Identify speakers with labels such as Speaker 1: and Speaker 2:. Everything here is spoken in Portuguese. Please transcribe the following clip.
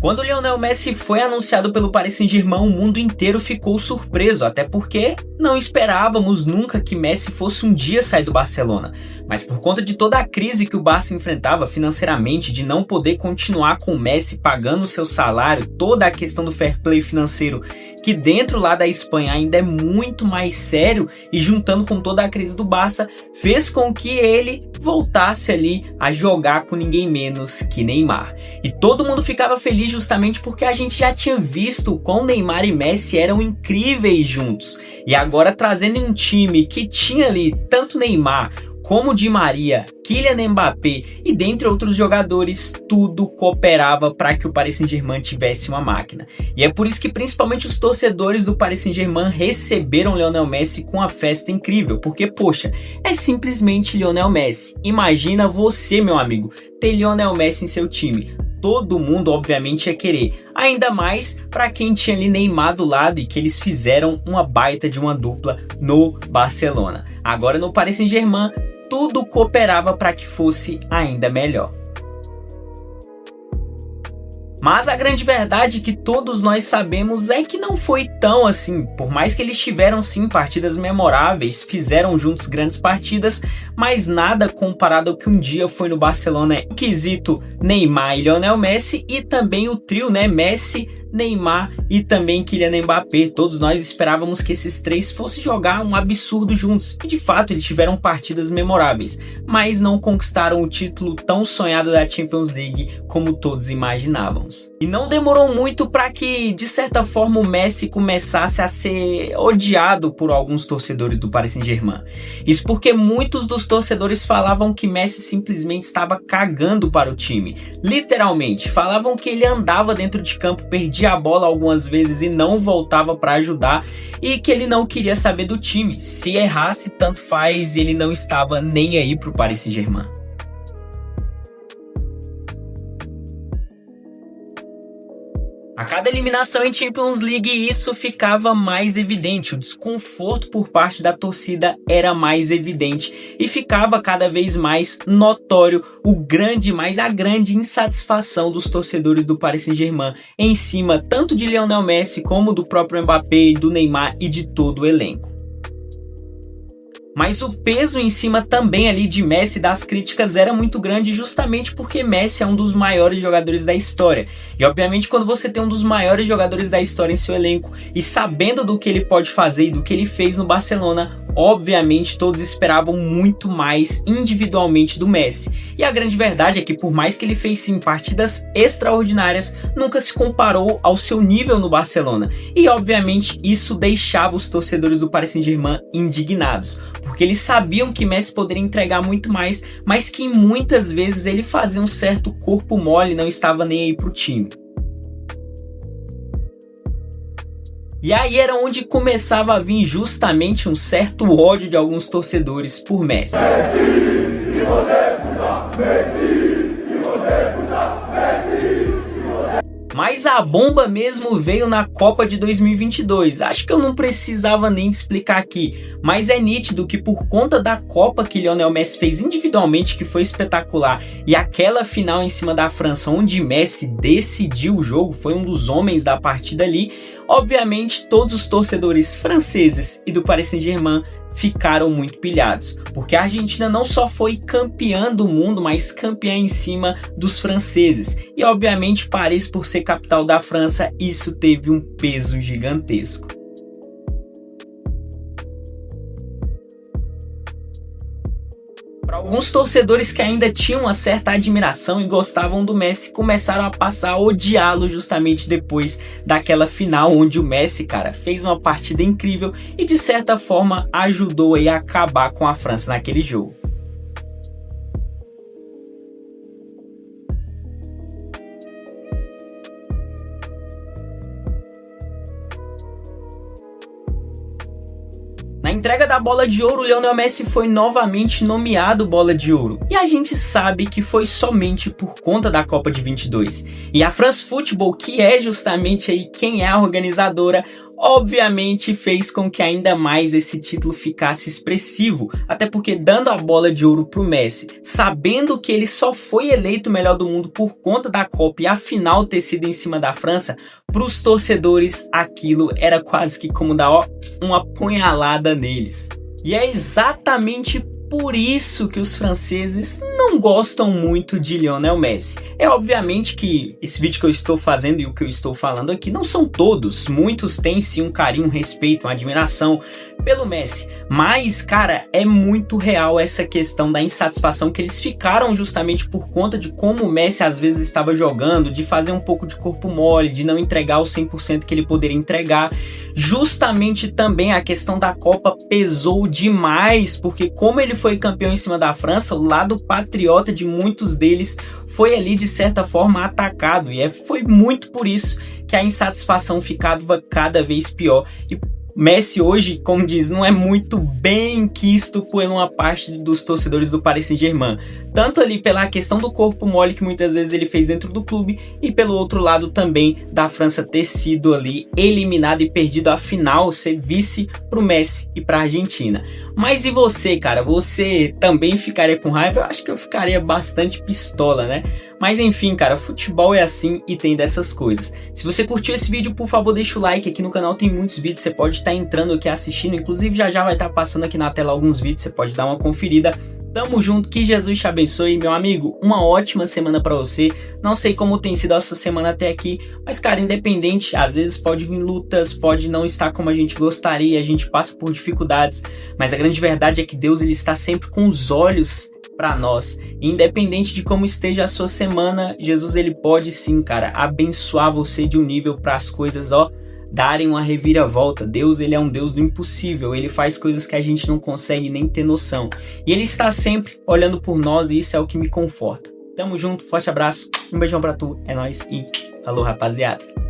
Speaker 1: Quando o Lionel Messi foi anunciado pelo Paris Saint-Germain, o mundo inteiro ficou surpreso, até porque não esperávamos nunca que Messi fosse um dia sair do Barcelona. Mas por conta de toda a crise que o Barça enfrentava financeiramente, de não poder continuar com o Messi pagando seu salário, toda a questão do fair play financeiro, que dentro lá da Espanha ainda é muito mais sério, e juntando com toda a crise do Barça, fez com que ele voltasse ali a jogar com ninguém menos que Neymar. E todo mundo ficava feliz justamente porque a gente já tinha visto como Neymar e Messi eram incríveis juntos. E agora trazendo um time que tinha ali tanto Neymar como Di Maria, Kylian Mbappé e dentre outros jogadores, tudo cooperava para que o Paris Saint-Germain tivesse uma máquina. E é por isso que principalmente os torcedores do Paris Saint-Germain receberam Lionel Messi com uma festa incrível, porque poxa, é simplesmente Lionel Messi. Imagina você, meu amigo, ter Lionel Messi em seu time. Todo mundo obviamente ia querer, ainda mais para quem tinha ali Neymar do lado e que eles fizeram uma baita de uma dupla no Barcelona. Agora no Paris Saint-Germain, tudo cooperava para que fosse ainda melhor. Mas a grande verdade que todos nós sabemos é que não foi tão assim. Por mais que eles tiveram sim partidas memoráveis, fizeram juntos grandes partidas, mas nada comparado ao que um dia foi no Barcelona, o quesito Neymar e Lionel Messi, e também o trio, né, Messi, Neymar e também Kylian Mbappé. Todos nós esperávamos que esses três fossem jogar um absurdo juntos, e de fato eles tiveram partidas memoráveis, mas não conquistaram o título tão sonhado da Champions League como todos imaginávamos. E não demorou muito para que, de certa forma, o Messi começasse a ser odiado por alguns torcedores do Paris Saint-Germain. Isso porque muitos dos torcedores falavam que Messi simplesmente estava cagando para o time. Literalmente, falavam que ele andava dentro de campo, perdia a bola algumas vezes e não voltava para ajudar, e que ele não queria saber do time. Se errasse, tanto faz, ele não estava nem aí para o Paris Saint-Germain. A cada eliminação em Champions League isso ficava mais evidente, o desconforto por parte da torcida era mais evidente e ficava cada vez mais notório a grande insatisfação dos torcedores do Paris Saint-Germain em cima tanto de Lionel Messi como do próprio Mbappé, do Neymar e de todo o elenco. Mas o peso em cima também ali de Messi das críticas era muito grande, justamente porque Messi é um dos maiores jogadores da história. E obviamente quando você tem um dos maiores jogadores da história em seu elenco e sabendo do que ele pode fazer e do que ele fez no Barcelona, obviamente todos esperavam muito mais individualmente do Messi. E a grande verdade é que por mais que ele fez sim partidas extraordinárias, nunca se comparou ao seu nível no Barcelona. E obviamente isso deixava os torcedores do Paris Saint-Germain indignados, porque eles sabiam que Messi poderia entregar muito mais, mas que muitas vezes ele fazia um certo corpo mole e não estava nem aí pro time. E aí era onde começava a vir justamente um certo ódio de alguns torcedores por Messi. Mas a bomba mesmo veio na Copa de 2022, acho que eu não precisava nem te explicar aqui, mas é nítido que por conta da Copa que Lionel Messi fez individualmente, que foi espetacular, e aquela final em cima da França, onde Messi decidiu o jogo, foi um dos homens da partida ali, obviamente todos os torcedores franceses e do Paris Saint-Germain ficaram muito pilhados, porque a Argentina não só foi campeã do mundo, mas campeã em cima dos franceses. E obviamente Paris, por ser capital da França, isso teve um peso gigantesco. Para alguns torcedores que ainda tinham uma certa admiração e gostavam do Messi, começaram a passar a odiá-lo justamente depois daquela final onde o Messi, cara, fez uma partida incrível e de certa forma ajudou aí a acabar com a França naquele jogo. Na entrega da Bola de Ouro, Lionel Messi foi novamente nomeado Bola de Ouro. E a gente sabe que foi somente por conta da Copa de 22. E a France Football, que é justamente aí quem é a organizadora, obviamente fez com que ainda mais esse título ficasse expressivo, até porque dando a bola de ouro pro Messi, sabendo que ele só foi eleito o melhor do mundo por conta da Copa e a final ter sido em cima da França, pros torcedores aquilo era quase que como dar uma punhalada neles. E é exatamente por isso que os franceses não gostam muito de Lionel Messi. É obviamente que esse vídeo que eu estou fazendo e o que eu estou falando aqui não são todos. Muitos têm sim um carinho, um respeito, uma admiração pelo Messi. Mas, cara, é muito real essa questão da insatisfação que eles ficaram justamente por conta de como o Messi às vezes estava jogando, de fazer um pouco de corpo mole, de não entregar o 100% que ele poderia entregar. Justamente também a questão da Copa pesou demais, porque como ele foi campeão em cima da França, o lado patriota de muitos deles foi ali de certa forma atacado, e foi muito por isso que a insatisfação ficava cada vez pior. E Messi hoje, como diz, não é muito bem quisto por uma parte dos torcedores do Paris Saint-Germain. Tanto ali pela questão do corpo mole que muitas vezes ele fez dentro do clube, e pelo outro lado também da França ter sido ali eliminado e perdido a final, ser vice pro Messi e pra Argentina. Mas e você, cara? Você também ficaria com raiva? Eu acho que eu ficaria bastante pistola, né? Mas enfim, cara, futebol é assim e tem dessas coisas. Se você curtiu esse vídeo, por favor, deixa o like. Aqui no canal tem muitos vídeos, você pode estar entrando aqui assistindo. Inclusive já vai estar passando aqui na tela alguns vídeos, você pode dar uma conferida. Tamo junto, que Jesus te abençoe, meu amigo. Uma ótima semana pra você. Não sei como tem sido a sua semana até aqui, mas, cara, independente, às vezes pode vir lutas, pode não estar como a gente gostaria, a gente passa por dificuldades, mas a grande verdade é que Deus, ele está sempre com os olhos para nós. Independente de como esteja a sua semana, Jesus, ele pode sim, cara, abençoar você de um nível para as coisas, darem uma reviravolta. Deus, ele é um Deus do impossível, ele faz coisas que a gente não consegue nem ter noção. E ele está sempre olhando por nós, e isso é o que me conforta. Tamo junto, forte abraço, um beijão pra tu, é nóis e falou, rapaziada.